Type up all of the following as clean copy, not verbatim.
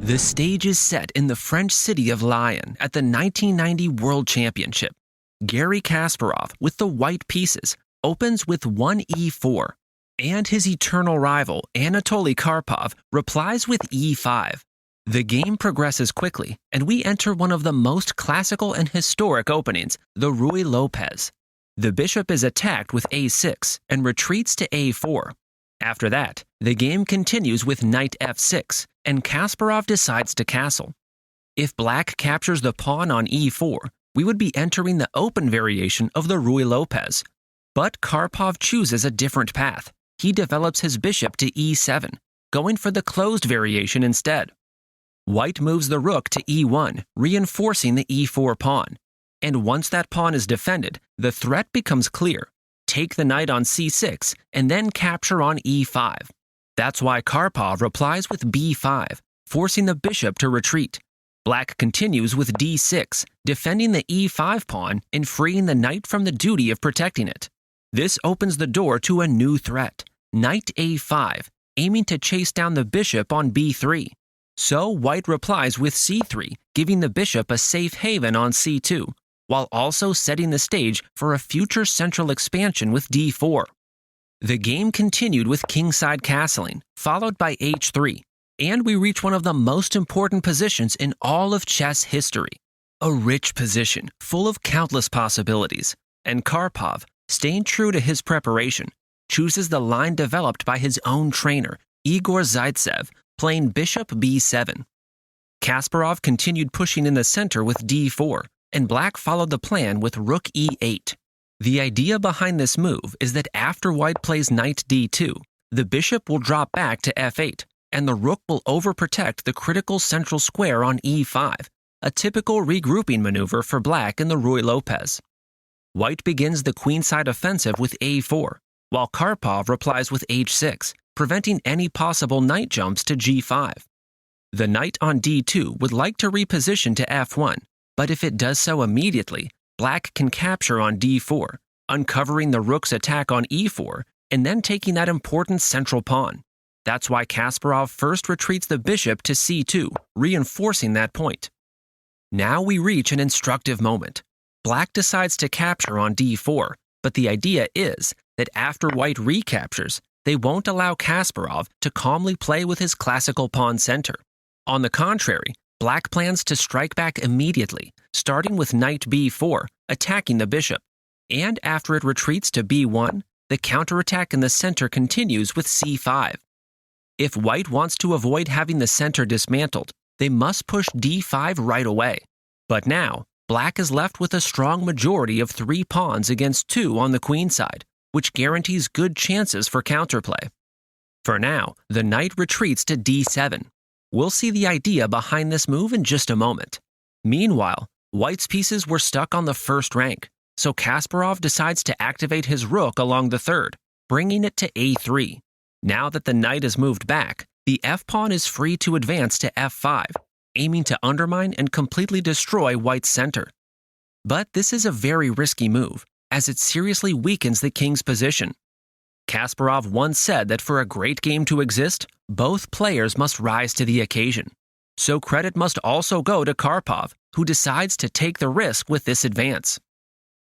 The stage is set in the French city of Lyon at the 1990 World Championship. Garry Kasparov, with the white pieces, opens with one e4, and his eternal rival, Anatoly Karpov, replies with e5. The game progresses quickly, and we enter one of the most classical and historic openings, the Ruy Lopez. The bishop is attacked with a6 and retreats to a4. After that, the game continues with knight f6, and Kasparov decides to castle. If black captures the pawn on e4, we would be entering the open variation of the Ruy Lopez. But Karpov chooses a different path. He develops his bishop to e7, going for the closed variation instead. White moves the rook to e1, reinforcing the e4 pawn. And once that pawn is defended, the threat becomes clear. Take the knight on c6, and then capture on e5. That's why Karpov replies with b5, forcing the bishop to retreat. Black continues with d6, defending the e5 pawn and freeing the knight from the duty of protecting it. This opens the door to a new threat, knight a5, aiming to chase down the bishop on b3. So white replies with c3, giving the bishop a safe haven on c2, while also setting the stage for a future central expansion with d4. The game continued with kingside castling, followed by h3, and we reach one of the most important positions in all of chess history. A rich position, full of countless possibilities, and Karpov, staying true to his preparation, chooses the line developed by his own trainer, Igor Zaitsev, playing bishop b7. Kasparov continued pushing in the center with d4, and black followed the plan with rook e8. The idea behind this move is that after white plays knight d2, the bishop will drop back to f8, and the rook will overprotect the critical central square on e5, a typical regrouping maneuver for black in the Ruy Lopez. White begins the queenside offensive with a4, while Karpov replies with h6, preventing any possible knight jumps to g5. The knight on d2 would like to reposition to f1, but if it does so immediately, black can capture on d4, uncovering the rook's attack on e4, and then taking that important central pawn. That's why Kasparov first retreats the bishop to c2, reinforcing that point. Now we reach an instructive moment. Black decides to capture on d4, but the idea is that after white recaptures, they won't allow Kasparov to calmly play with his classical pawn center. On the contrary, black plans to strike back immediately, starting with knight b4, attacking the bishop. And after it retreats to b1, the counterattack in the center continues with c5. If white wants to avoid having the center dismantled, they must push d5 right away. But now, black is left with a strong majority of 3 pawns against 2 on the queen side, which guarantees good chances for counterplay. For now, the knight retreats to d7. We'll see the idea behind this move in just a moment. Meanwhile, white's pieces were stuck on the first rank, so Kasparov decides to activate his rook along the third, bringing it to a3. Now that the knight is moved back, the f-pawn is free to advance to f5, aiming to undermine and completely destroy white's center. But this is a very risky move, as it seriously weakens the king's position. Kasparov once said that for a great game to exist, both players must rise to the occasion. So credit must also go to Karpov, who decides to take the risk with this advance.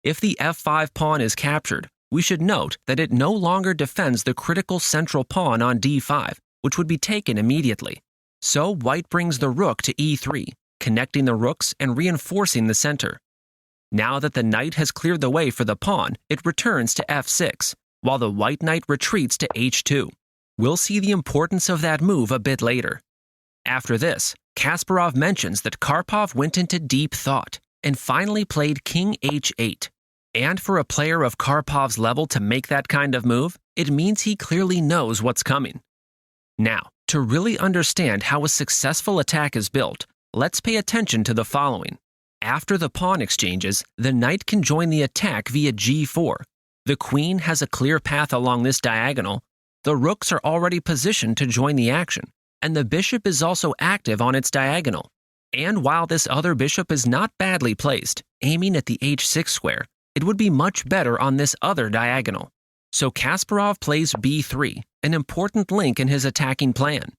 If the f5 pawn is captured, we should note that it no longer defends the critical central pawn on d5, which would be taken immediately. So white brings the rook to e3, connecting the rooks and reinforcing the center. Now that the knight has cleared the way for the pawn, it returns to f6, while the white knight retreats to h2. We'll see the importance of that move a bit later. After this, Kasparov mentions that Karpov went into deep thought and finally played king h8. And for a player of Karpov's level to make that kind of move, it means he clearly knows what's coming. Now, to really understand how a successful attack is built, let's pay attention to the following. After the pawn exchanges, the knight can join the attack via g4. The queen has a clear path along this diagonal. The rooks are already positioned to join the action, and the bishop is also active on its diagonal. And while this other bishop is not badly placed, aiming at the h6 square, it would be much better on this other diagonal. So Kasparov plays b3, an important link in his attacking plan.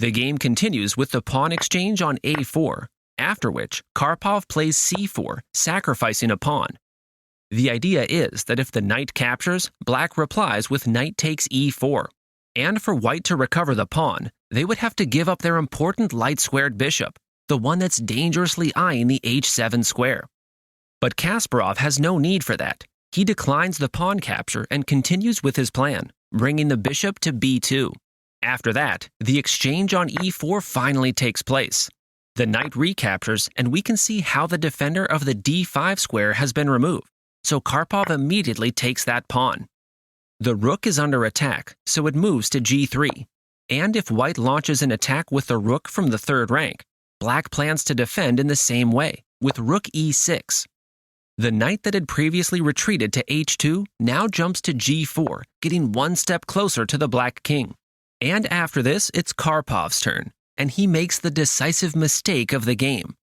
The game continues with the pawn exchange on a4, after which Karpov plays c4, sacrificing a pawn. The idea is that if the knight captures, black replies with knight takes e4. And for white to recover the pawn, they would have to give up their important light-squared bishop, the one that's dangerously eyeing the h7 square. But Kasparov has no need for that. He declines the pawn capture and continues with his plan, bringing the bishop to b2. After that, the exchange on e4 finally takes place. The knight recaptures, and we can see how the defender of the d5 square has been removed, so Karpov immediately takes that pawn. The rook is under attack, so it moves to g3. And if white launches an attack with the rook from the third rank, black plans to defend in the same way, with rook e6. The knight that had previously retreated to h2 now jumps to g4, getting one step closer to the black king. And after this, it's Karpov's turn, and he makes the decisive mistake of the game.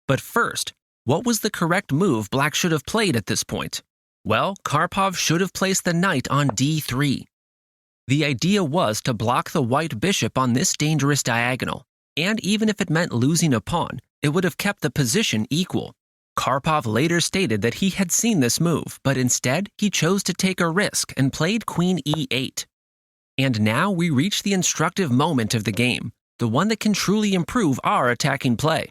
But first, what was the correct move black should have played at this point? Well, Karpov should have placed the knight on d3. The idea was to block the white bishop on this dangerous diagonal, and even if it meant losing a pawn, it would have kept the position equal. Karpov later stated that he had seen this move, but instead he chose to take a risk and played queen e8. And now we reach the instructive moment of the game, the one that can truly improve our attacking play.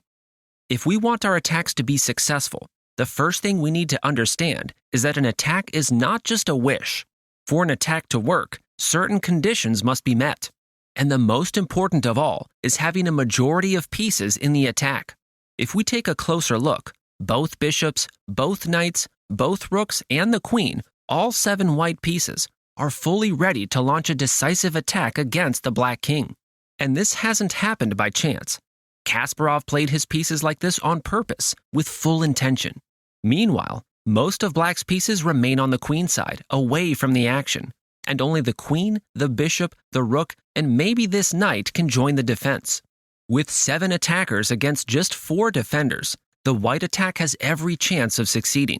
If we want our attacks to be successful, the first thing we need to understand is that an attack is not just a wish. For an attack to work, certain conditions must be met. And the most important of all is having a majority of pieces in the attack. If we take a closer look, both bishops, both knights, both rooks, and the queen, all 7 white pieces, are fully ready to launch a decisive attack against the black king. And this hasn't happened by chance. Kasparov played his pieces like this on purpose, with full intention. Meanwhile, most of black's pieces remain on the queen side, away from the action, and only the queen, the bishop, the rook, and maybe this knight can join the defense. With 7 attackers against just 4 defenders, the white attack has every chance of succeeding.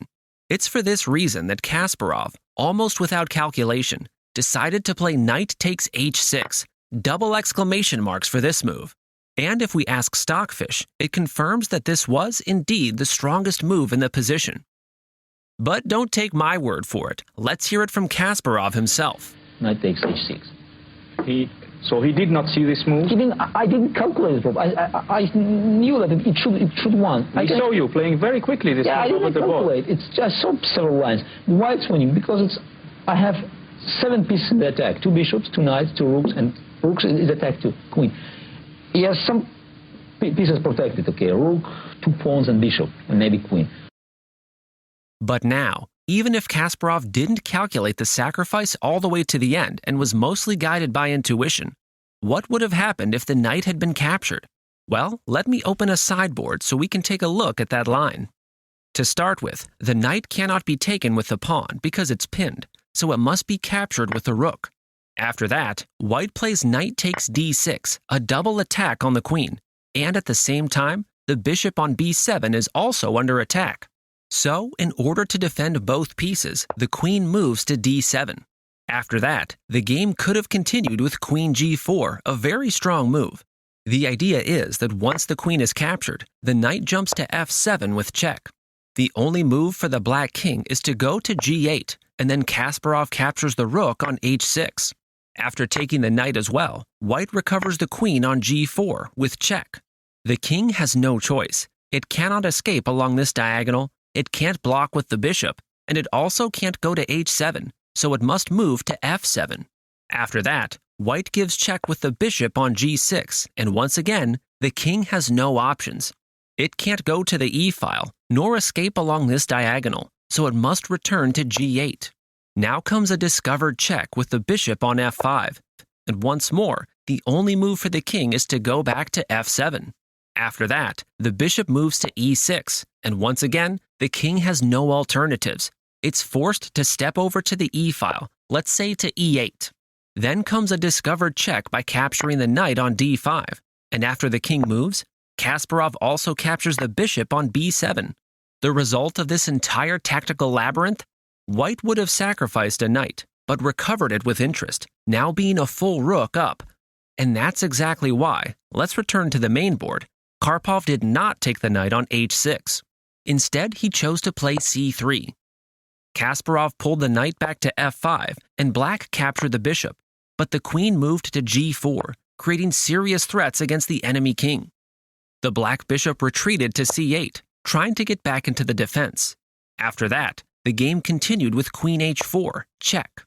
It's for this reason that Kasparov, almost without calculation, decided to play knight takes h6, double exclamation marks for this move. And if we ask Stockfish, it confirms that this was indeed the strongest move in the position. But don't take my word for it. Let's hear it from Kasparov himself. Knight takes h6. So he did not see this move? I didn't calculate it. I knew that it should win. I saw you playing very quickly this move over the board. I didn't calculate. I saw several lines. White's winning because I have 7 pieces in the attack. 2 bishops, 2 knights, 2 rooks, and rooks is attack to queen. He has some pieces protected, okay, rook, 2 pawns and bishop, and maybe queen. But now, even if Kasparov didn't calculate the sacrifice all the way to the end and was mostly guided by intuition, what would have happened if the knight had been captured? Well, let me open a sideboard so we can take a look at that line. To start with, the knight cannot be taken with the pawn because it's pinned, so it must be captured with the rook. After that, white plays knight takes d6, a double attack on the queen, and at the same time, the bishop on b7 is also under attack. So, in order to defend both pieces, the queen moves to d7. After that, the game could have continued with queen g4, a very strong move. The idea is that once the queen is captured, the knight jumps to f7 with check. The only move for the black king is to go to g8, and then Kasparov captures the rook on h6. After taking the knight as well, white recovers the queen on g4 with check. The king has no choice. It cannot escape along this diagonal, it can't block with the bishop, and it also can't go to h7, so it must move to f7. After that, white gives check with the bishop on g6, and once again, the king has no options. It can't go to the e-file, nor escape along this diagonal, so it must return to g8. Now comes a discovered check with the bishop on f5, and once more, the only move for the king is to go back to f7. After that, the bishop moves to e6, and once again, the king has no alternatives. It's forced to step over to the e-file, let's say to e8. Then comes a discovered check by capturing the knight on d5, and after the king moves, Kasparov also captures the bishop on b7. The result of this entire tactical labyrinth? White would have sacrificed a knight, but recovered it with interest, now being a full rook up. And that's exactly why, let's return to the main board, Karpov did not take the knight on h6. Instead, he chose to play c3. Kasparov pulled the knight back to f5, and black captured the bishop, but the queen moved to g4, creating serious threats against the enemy king. The black bishop retreated to c8, trying to get back into the defense. After that, the game continued with queen h4, check.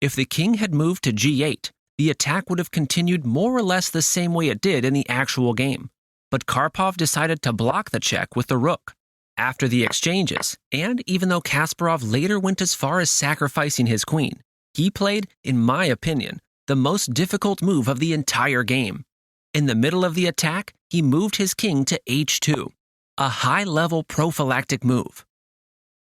If the king had moved to g8, the attack would have continued more or less the same way it did in the actual game, but Karpov decided to block the check with the rook. After the exchanges, and even though Kasparov later went as far as sacrificing his queen, he played, in my opinion, the most difficult move of the entire game. In the middle of the attack, he moved his king to h2, a high-level prophylactic move.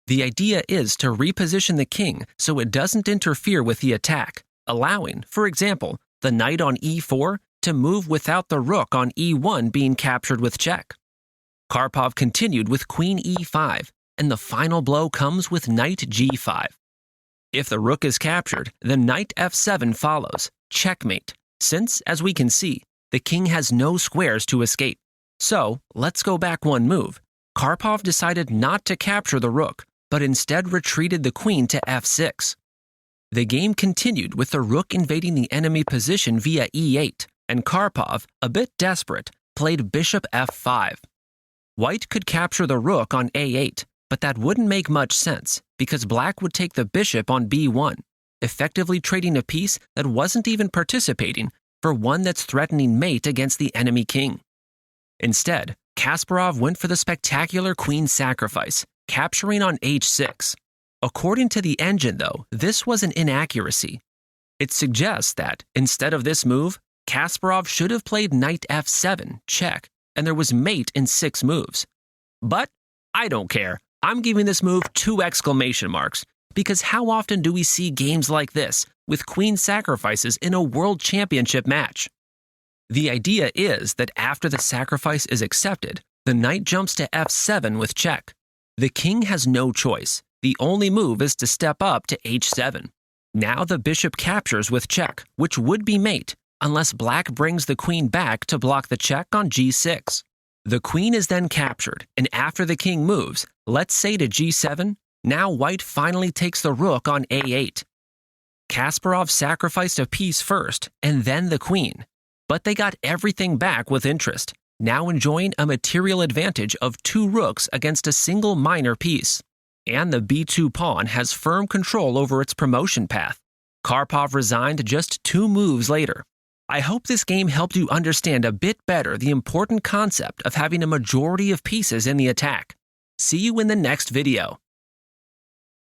The idea is to reposition the king so it doesn't interfere with the attack, allowing, for example, the knight on e4 to move without the rook on e1 being captured with check. Karpov continued with queen e5, and the final blow comes with knight g5. If the rook is captured, then knight f7 follows, checkmate, since, as we can see, the king has no squares to escape. So, let's go back one move. Karpov decided not to capture the rook, but instead retreated the queen to f6. The game continued with the rook invading the enemy position via e8, and Karpov, a bit desperate, played bishop f5. White could capture the rook on a8, but that wouldn't make much sense because black would take the bishop on b1, effectively trading a piece that wasn't even participating for one that's threatening mate against the enemy king. Instead, Kasparov went for the spectacular queen sacrifice, capturing on h6. According to the engine, though, this was an inaccuracy. It suggests that, instead of this move, Kasparov should have played knight f7, check, and there was mate in 6 moves. But I don't care. I'm giving this move 2 exclamation marks, because how often do we see games like this, with queen sacrifices in a world championship match? The idea is that after the sacrifice is accepted, the knight jumps to f7 with check. The king has no choice. The only move is to step up to h7. Now the bishop captures with check, which would be mate, unless black brings the queen back to block the check on g6. The queen is then captured, and after the king moves, let's say to g7, now white finally takes the rook on a8. Kasparov sacrificed a piece first, and then the queen. But they got everything back with interest, now enjoying a material advantage of 2 rooks against a single minor piece. And the b2 pawn has firm control over its promotion path. Karpov resigned just 2 moves later. I hope this game helped you understand a bit better the important concept of having a majority of pieces in the attack. See you in the next video.